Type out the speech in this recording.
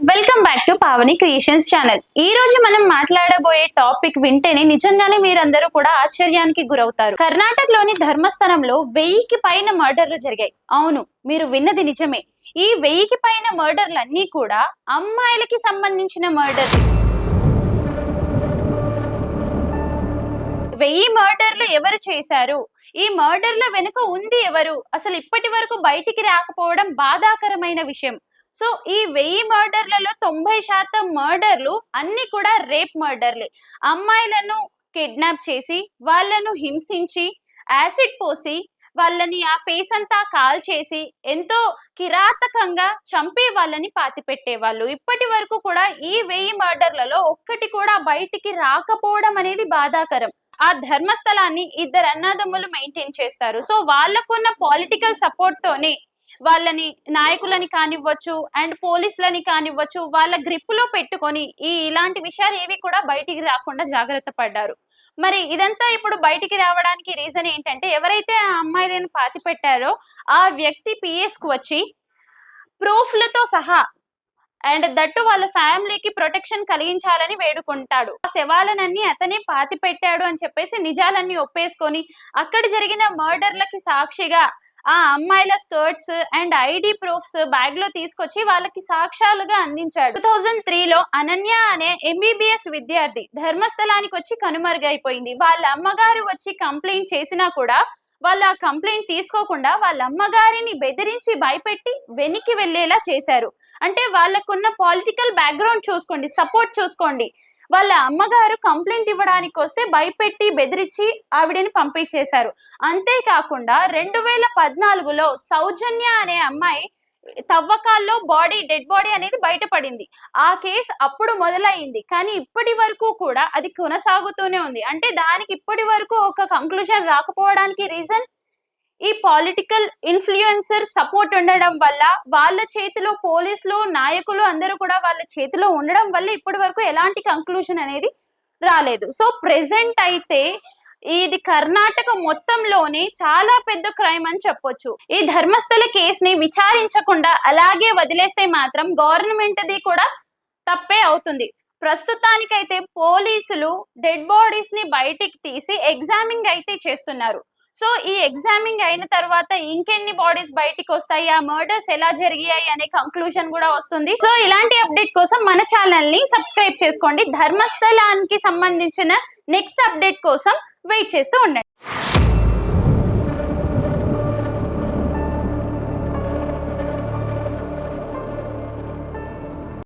Welcome back to Pavani creations channel. ఈ రోజు మనం మాట్లాడబోయే టాపిక్ వింటేనే నిజంగానే మీరందరూ కూడా ఆశ్చర్యానికి గురవుతారు. కర్ణాటకలోని ధర్మస్థలంలో 1000కి పైన మర్డర్లు జరిగాయి. అవును, మీరు విన్నది నిజమే. ఈ 1000కి పైన మర్డర్లన్నీ కూడా అమ్మాయిలకి సంబంధించిన మర్డర్లు. 1000 మర్డర్లు ఎవరు చేశారు? ఈ మర్డర్ల వెనుక ఉంది ఎవరు? అసలు ఇప్పటి వరకు బయటికి రాకపోవడం బాధాకరమైన విషయం. సో ఈ 1000 మర్డర్లలో 90% మర్డర్లు అన్ని కూడా రేప్ మర్డర్లే. అమ్మాయిలను కిడ్నాప్ చేసి వాళ్ళను హింసించి యాసిడ్ పోసి వాళ్ళని ఆ ఫేస్ అంతా కాల్ చేసి ఎంతో కిరాతకంగా చంపే వాళ్ళని పాతి పెట్టేవాళ్ళు. ఇప్పటి వరకు కూడా ఈ 1000 మర్డర్లలో ఒక్కటి కూడా బయటికి రాకపోవడం అనేది బాధాకరం. ఆ ధర్మస్థలాన్ని ఇద్దరు అన్నదమ్ములు మెయింటైన్ చేస్తారు. సో వాళ్ళకున్న పొలిటికల్ సపోర్ట్ తోనే వాళ్ళని నాయకులని కానివ్వచ్చు అండ్ పోలీసులని కానివ్వచ్చు వాళ్ళ గ్రిప్ లో పెట్టుకొని ఇలాంటి విషయాలు ఏవి కూడా బయటికి రాకుండా జాగ్రత్త పడ్డారు. మరి ఇదంతా ఇప్పుడు బయటికి రావడానికి రీజన్ ఏంటంటే ఎవరైతే ఆ అమ్మాయిలను పాతి పెట్టారో ఆ వ్యక్తి పిఎస్ కు వచ్చి ప్రూఫ్లతో సహా అండ్ దట్టు వాళ్ళ ఫ్యామిలీకి ప్రొటెక్షన్ కలిగించాలని వేడుకుంటాడు. ఆ శవాలనన్నీ అతనే పాతి పెట్టాడు అని చెప్పేసి నిజాలన్నీ ఒప్పేసుకొని అక్కడ జరిగిన మర్డర్లకి సాక్షిగా ఆ అమ్మాయిల skirts and ID proofs bag లో తీసుకొచ్చి వాళ్ళకి సాక్ష్యాలుగా అందించాడు. 2003లో అనన్య అనే ఎంబీబీఎస్ విద్యార్థి ధర్మస్థలానికి వచ్చి కనుమరుగైపోయింది. వాళ్ళ అమ్మగారు వచ్చి కంప్లైంట్ చేసినా కూడా వాళ్ళు ఆ కంప్లైంట్ తీసుకోకుండా వాళ్ళ అమ్మగారిని బెదిరించి భయపెట్టి వెనక్కి వెళ్లేలా చేశారు. అంటే వాళ్ళకున్న పొలిటికల్ బ్యాక్గ్రౌండ్ చూసుకోండి, సపోర్ట్ చూసుకోండి. వాళ్ళ అమ్మగారు కంప్లైంట్ ఇవ్వడానికి వస్తే భయపెట్టి బెదిరించి ఆవిడని పంపించేశారు. అంతేకాకుండా 2014లో సౌజన్య అనే అమ్మాయి తవ్వకాల్లో డెడ్ బాడీ అనేది బయటపడింది. ఆ కేసు అప్పుడు మొదలైంది, కానీ ఇప్పటి వరకు కూడా అది కొనసాగుతూనే ఉంది. అంటే దానికి ఇప్పటి వరకు ఒక కంక్లూజన్ రాకపోవడానికి రీజన్ ఈ పొలిటికల్ ఇన్ఫ్లుయెన్సర్ సపోర్ట్ ఉండడం వల్ల, వాళ్ళ చేతిలో పోలీసులు నాయకులు అందరూ కూడా వాళ్ళ చేతిలో ఉండడం వల్ల ఇప్పటి వరకు ఎలాంటి కంక్లూజన్ అనేది రాలేదు. సో ప్రెసెంట్ అయితే ఇది కర్ణాటక మొత్తంలోనే చాలా పెద్ద క్రైమ్ అని చెప్పొచ్చు. ఈ ధర్మస్థల కేసుని విచారించకుండా అలాగే వదిలేస్తే మాత్రం గవర్నమెంట్ది కూడా తప్పే అవుతుంది. ప్రస్తుతానికైతే పోలీసులు డెడ్ బాడీస్ ని బయటికి తీసి ఎగ్జామింగ్ అయితే చేస్తున్నారు. సో ఈ ఎగ్జామింగ్ అయిన తర్వాత ఇంకెన్ని బాడీస్ బయటికి వస్తాయి, ఆ మర్డర్స్ ఎలా జరిగాయి అనే కంక్లూజన్ కూడా వస్తుంది. సో ఇలాంటి అప్డేట్ కోసం మన ఛానల్ ని సబ్స్క్రైబ్ చేసుకోండి. ధర్మస్థలానికి సంబంధించిన నెక్స్ట్ అప్డేట్ కోసం వెయిట్ చేస్తూ ఉండండి.